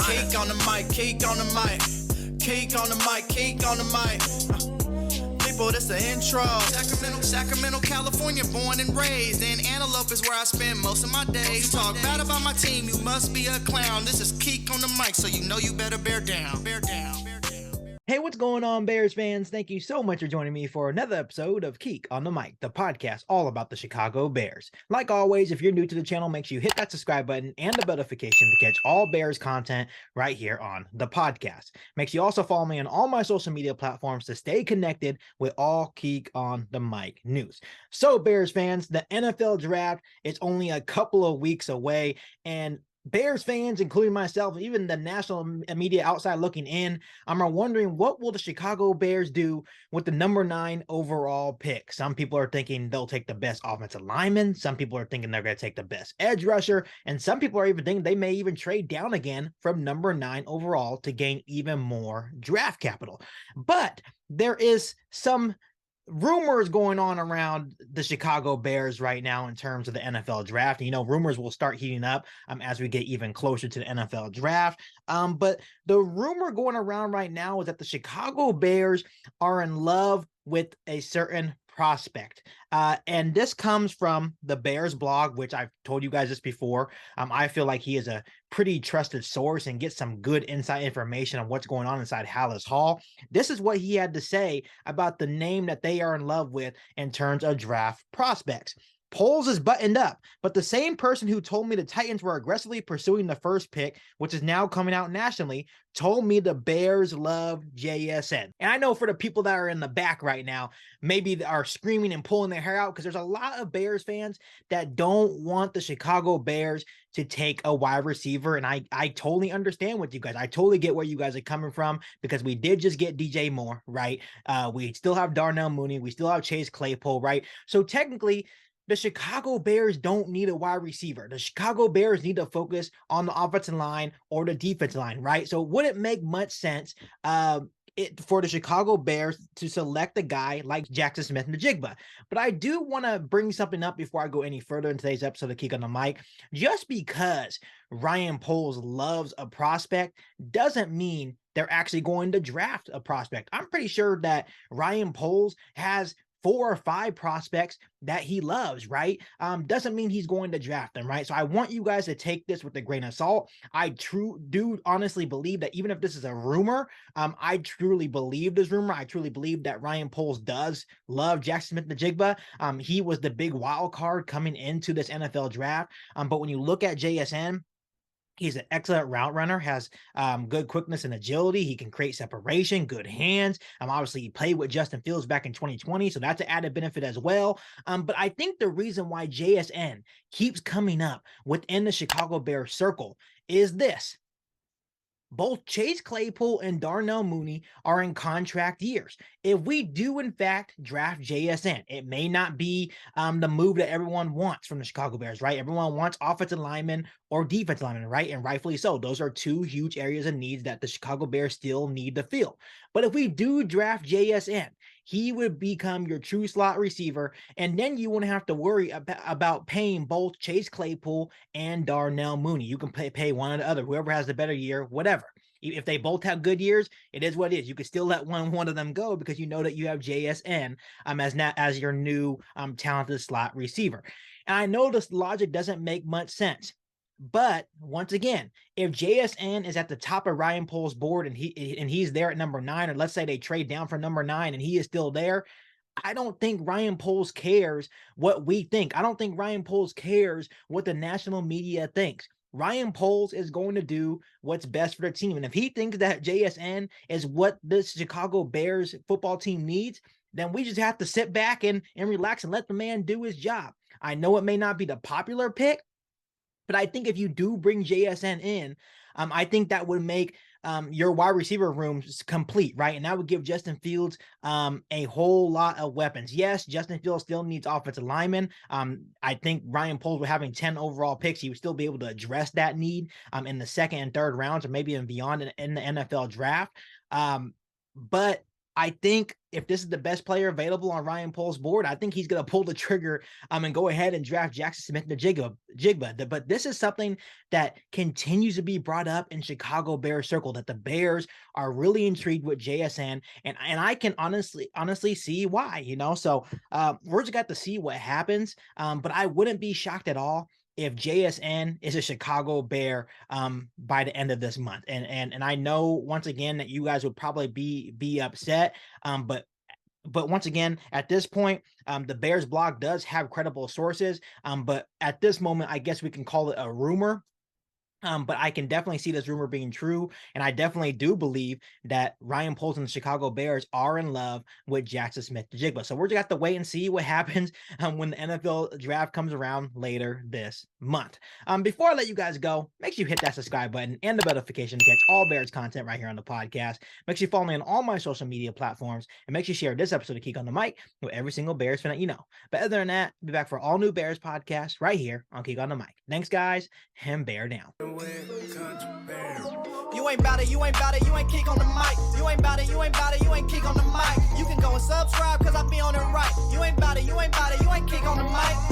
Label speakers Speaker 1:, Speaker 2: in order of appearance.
Speaker 1: Cake on the mic, cake on the mic, cake on the mic, cake on the mic. People, this the intro. Sacramento, California, born and raised. In Antelope is where I spend most of my days. Talk bad about my team, you must be a clown. This is Keek on the mic, so you know you better bear down. Bear down.
Speaker 2: Hey, what's going on, Bears fans? Thank you so much for joining me for another episode of Keek on the Mic, the podcast all about the Chicago Bears. Like always, if you're new to the channel, make sure you hit that subscribe button and the bell notification to catch all Bears content right here on the podcast. Make sure you also follow me on all my social media platforms to stay connected with all Keek on the Mic news. So, Bears fans, the NFL draft is only a couple of weeks away, and Bears fans, including myself, even the national media outside looking in, are wondering, what will the Chicago Bears do with the number 9 overall pick? Some people are thinking they'll take the best offensive lineman. Some people are thinking they're going to take the best edge rusher. And some people are even thinking they may even trade down again from number 9 overall to gain even more draft capital. But there is some rumors going on around the Chicago Bears right now in terms of the NFL draft. You know, rumors will start heating up as we get even closer to the NFL draft. But the rumor going around right now is that the Chicago Bears are in love with a certain prospect. And this comes from the Bears blog, which I've told you guys this before. I feel like he is a pretty trusted source and gets some good inside information on what's going on inside Hallis Hall. This is what he had to say about the name that they are in love with in terms of draft prospects. Poles is buttoned up, but the same person who told me the Titans were aggressively pursuing the first pick, which is now coming out nationally, told me the Bears love JSN. And I know for the people that are in the back right now, maybe are screaming and pulling their hair out because there's a lot of Bears fans that don't want the Chicago Bears to take a wide receiver. And I totally understand with you guys. I totally get where you guys are coming from because we did just get DJ Moore, right? We still have Darnell Mooney. We still have Chase Claypool, right? So technically, the Chicago Bears don't need a wide receiver. The Chicago Bears need to focus on the offensive line or the defensive line, right? So would it make much sense for the Chicago Bears to select a guy like Jaxon Smith-Njigba? But I do want to bring something up before I go any further in today's episode of Keek on the Mic. Just because Ryan Poles loves a prospect doesn't mean they're actually going to draft a prospect. I'm pretty sure that Ryan Poles has 4 or 5 prospects that he loves, right? Doesn't mean he's going to draft them, right? So I want you guys to take this with a grain of salt. I do honestly believe that even if this is a rumor, I truly believe this rumor. I truly believe that Ryan Poles does love Jaxon Smith-Njigba. He was the big wild card coming into this NFL draft. But when you look at JSN, he's an excellent route runner, has good quickness and agility. He can create separation, good hands. Obviously, he played with Justin Fields back in 2020, so that's an added benefit as well. But I think the reason why JSN keeps coming up within the Chicago Bears circle is this. Both Chase Claypool and Darnell Mooney are in contract years. If we do, in fact, draft JSN, it may not be the move that everyone wants from the Chicago Bears, right? Everyone wants offensive linemen or defensive linemen, right? And rightfully so. Those are 2 huge areas of needs that the Chicago Bears still need to fill. But if we do draft JSN, he would become your true slot receiver, and then you wouldn't have to worry about paying both Chase Claypool and Darnell Mooney. You can pay one or the other, whoever has the better year, whatever. If they both have good years, it is what it is. You can still let one of them go because you know that you have JSN as your new talented slot receiver. And I know this logic doesn't make much sense. But once again, if JSN is at the top of Ryan Poles' board and he's there at number 9, or let's say they trade down for number 9 and he is still there, I don't think Ryan Poles cares what we think. I don't think Ryan Poles cares what the national media thinks. Ryan Poles is going to do what's best for the team. And if he thinks that JSN is what this Chicago Bears football team needs, then we just have to sit back and relax and let the man do his job. I know it may not be the popular pick, but I think if you do bring JSN in, I think that would make your wide receiver room complete, right? And that would give Justin Fields a whole lot of weapons. Yes, Justin Fields still needs offensive linemen. I think Ryan Poles, with having 10 overall picks, he would still be able to address that need in the second and third rounds, or maybe even beyond in the NFL draft. But I think if this is the best player available on Ryan Pohl's board, I think he's going to pull the trigger and go ahead and draft Jaxon Smith-Njigba. But this is something that continues to be brought up in Chicago Bears circle, that the Bears are really intrigued with JSN, and I can honestly see why, So we're just got to see what happens. But I wouldn't be shocked at all if JSN is a Chicago Bear by the end of this month. And I know once again that you guys would probably be upset, but once again, at this point, the Bears blog does have credible sources, but at this moment, I guess we can call it a rumor. But I can definitely see this rumor being true, and I definitely do believe that Ryan Poles and the Chicago Bears are in love with Jaxon Smith-Njigba. So we're just got to wait and see what happens when the NFL draft comes around later this month. Before I let you guys go, make sure you hit that subscribe button and the notification to catch all Bears content right here on the podcast. Make sure you follow me on all my social media platforms, and make sure you share this episode of Geek on the Mic with every single Bears fan that you know. But other than that, I'll be back for all new Bears podcasts right here on Geek on the Mic. Thanks, guys, and bear down.
Speaker 1: You ain't bout it, you ain't bout it, you ain't kick on the mic. You ain't bout it, you ain't bout it, you ain't kick on the mic. You can go and subscribe, cause I be on it right. You ain't bout it, you ain't bout it, you ain't kick on the mic.